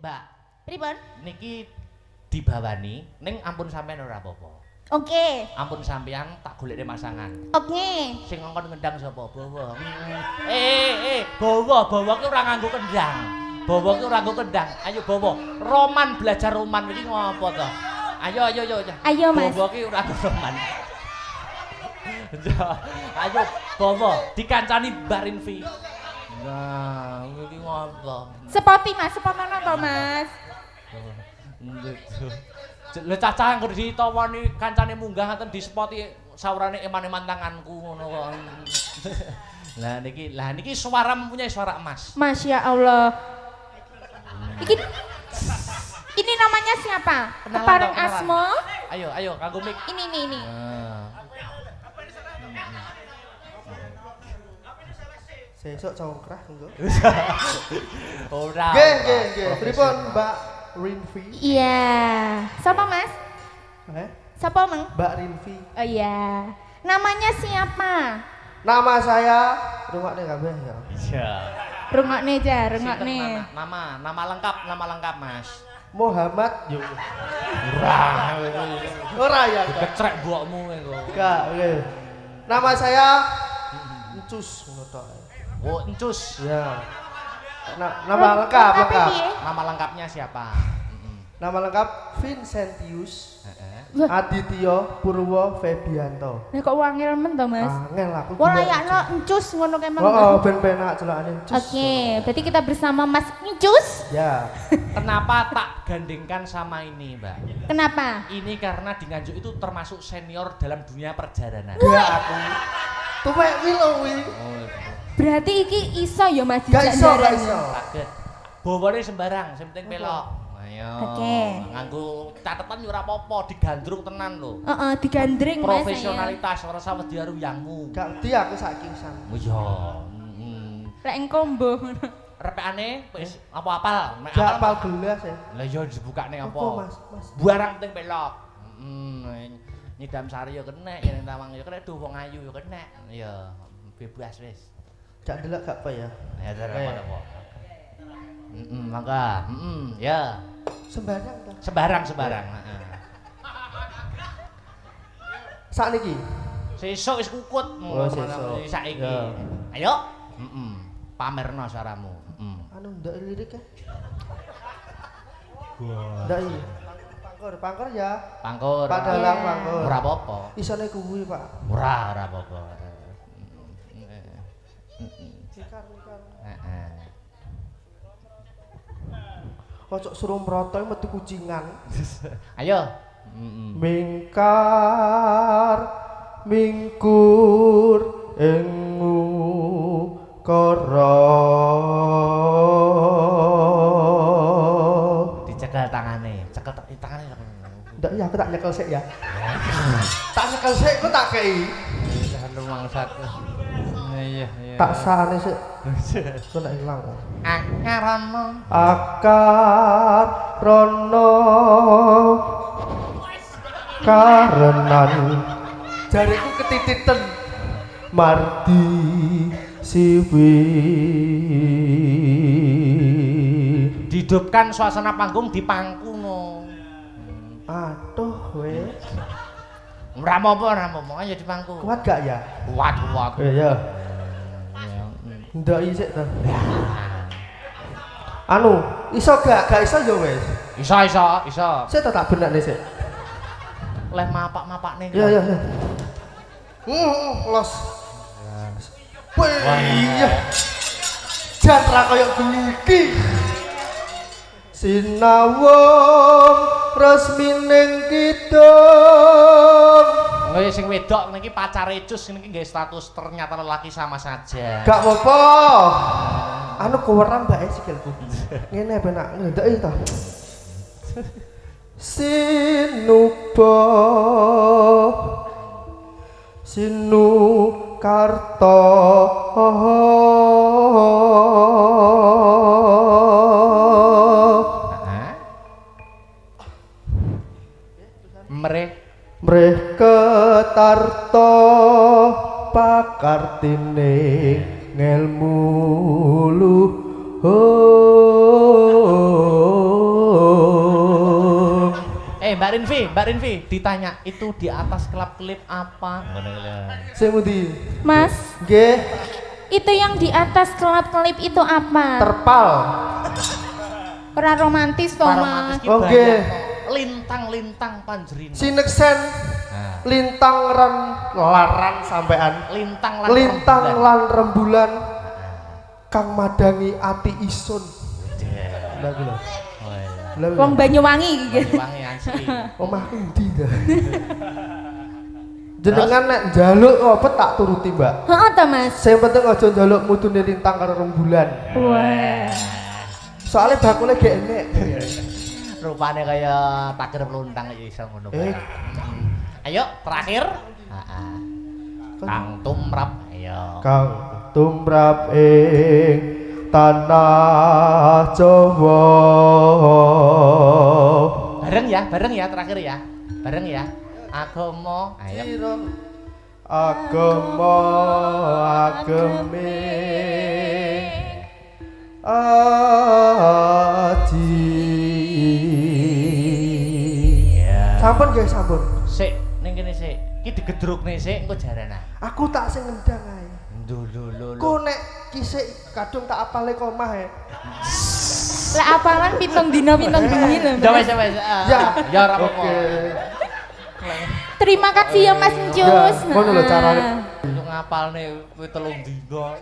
Mbak. Pripun? Niki dibawani ning ampun sampean ora apa-apa. Oke. Ampun sampean tak golekne masangan. Oke. Sing ngongkon ngendang sapa? Bawa. Bawa ki ora nganggo kendang. Bawa ki ora nganggo kendang. Ayo bawa. Roman belajar roman iki ngopo to? Ayo. Ayo, Mas. Bawa ki ora nganggo roman. Ayo bawa dikancani Mbak Rinfi. Nah, iki ngopo? Sepoti Mas, sepotono to Mas. Lha cacah anggar ditawani kancane munggah ngaten disepoti saurane eman-eman tanganku ngono kok. Lah niki suara mempunyai suara emas. Masya Allah. Ini namanya siapa? Kepareng Asmo. Ayo kanggo mik. Ini. Sesuk congkrah engko. Ora. Nggih. Pripun Mbak Rinfi? Iya. Siapa Mas? Siapa Mang? Mbak Rinfi. Oh iya. Namanya siapa? Nama saya rungokne kabeh ya. Iya. Rungokne aja, rungokne. Nama lengkap Mas. Muhammad yo. Ora. Ora ya. Kecrek mbokmu engko. Enggak, nggih. Nama saya Encus ngono tok. Oh, Encus. Ya. Nama lengkap. Nama lengkapnya siapa? Nama lengkap Vincentius Heeh. Aditya Purwo Febianto. Lah kok wangil men to Mas? Angel aku. Wong layakno Encus ngono kae Mang. Oh, ben penak celakane Encus. Oke, berarti kita bersama Mas Encus. Ya. Kenapa tak gandengkan sama ini, Mbak? Kenapa? Ini karena di Nganjuk itu termasuk senior dalam dunia perjalanan. Ya aku. Tuwek wi lho wi. Oh, Berarti iki iso ya Mas Gak iso. kaget. Bawane sembarang, sing penting pelok. Ayo. Oke. Nganggo catetan yo ora apa-apa, digandrung tenan lho. Heeh, digandring Mas. Profesionalitas ora usah wedi karo yangmu. Gak di aku saiki pisan. Oh iya. Lek ing combo ngono. Repekane wis apa apal? Mek Gak apal gelas ya. Lah iya dibukane apa? Mas? Barang penting pelok. Nyidam sari yo kenek, yen tawang yo kenek, duh wong ayu yo kenek. Ya bebas wis. Jak delok gak apa ya? Ya apa. Mangga. Ya. Sembarang ta. Sembarang, heeh. Sakniki. Sesuk wis kukut. Oh, sesuk. Saiki. Ya. Ayo. Pamerno suaramu. Anu ndak lirik ya? Ndak iya. Pangkur ya. Pangkur. Padalang pangkur. Ora apa-apa. Isone kuwi, Pak. Ora apa-apa. Mikar. Heeh. Kocok suruh mroto metu kucingan. Ayo. Mingkar mingkur engu kara. Dicekel tangane. Cekel tangane. Ndak ya aku tak nyekel sik ya. Tak nyekel sik kok tak kei. Jangan rumangsat. Iya. Tak sane sik. Kok nek ilang. Akarana. Akar rono karenan jariku ketititen mardi siwi. Dihidupkan suasana panggung di pangkuno. Aduh wes. Ora apa-apa, ayo di pangku. Kuat gak ya? Kuat. Iya. Ndak isik ta. Anu, iso gak? Gak iso ya wes. Iso. Sik tak benakne sik. Leh mapak-mapakne. Iya. Los. Wah, iya. Jantra koyo iki. Sinawung resmining kidung. Nggih sing wedok niki pacare Cus niki nggih status ternyata lelaki sama saja. Gak apa-apa. Anu keweram bae sikilku. Ngene penak ndek ta. Sinuba Sinukarta mreh ketarta pakartine ngelmu luhur Mbak Rinvi ditanya itu di atas klip apa? Ngono lho. Sing pundi? Mas, Nggih, itu yang di atas klip itu apa? terpal. Ora romantis toh, Mas. Oh, nggih. Lintang-lintang panjerina. Sineksen Nah, lintang ran laran sampean. Lintang lan rembulan kang madangi ati isun. Lha kula. Oh iya. Lha Wong Banyuwangi iki. Wangi asli. omahku ndi ta? Jenengan nek njaluk apa tak turuti, Mbak. Heeh ta, Mas. Sing penting aja njaluk mudune lintang karo rembulan. Wah. Soalnya bakule gak enek. Rupane kaya takir peluntang ya iso ngono bae. Ayo terakhir. Heeh. Kang tumrap ayo. Kang tumrap ing tanah Jawa. Bareng ya terakhir ya. Bareng ya. Agama ayo. Agama ageme aji. Ya. Sampun guys, sampun. Sik ning kene sik. Iki digedrukne sik engko jarana. Aku tak sing ngendang ae. Lho. Ku nek kisik kadung tak apale komah e. Lah apalan pitung dina pitung bengi lho. Ya wes. Ya ora apa-apa. Oke. Terima kasih ya Mas Njus. Ya, ngono lho carane. Lu ngapalne kuwi 3 dina.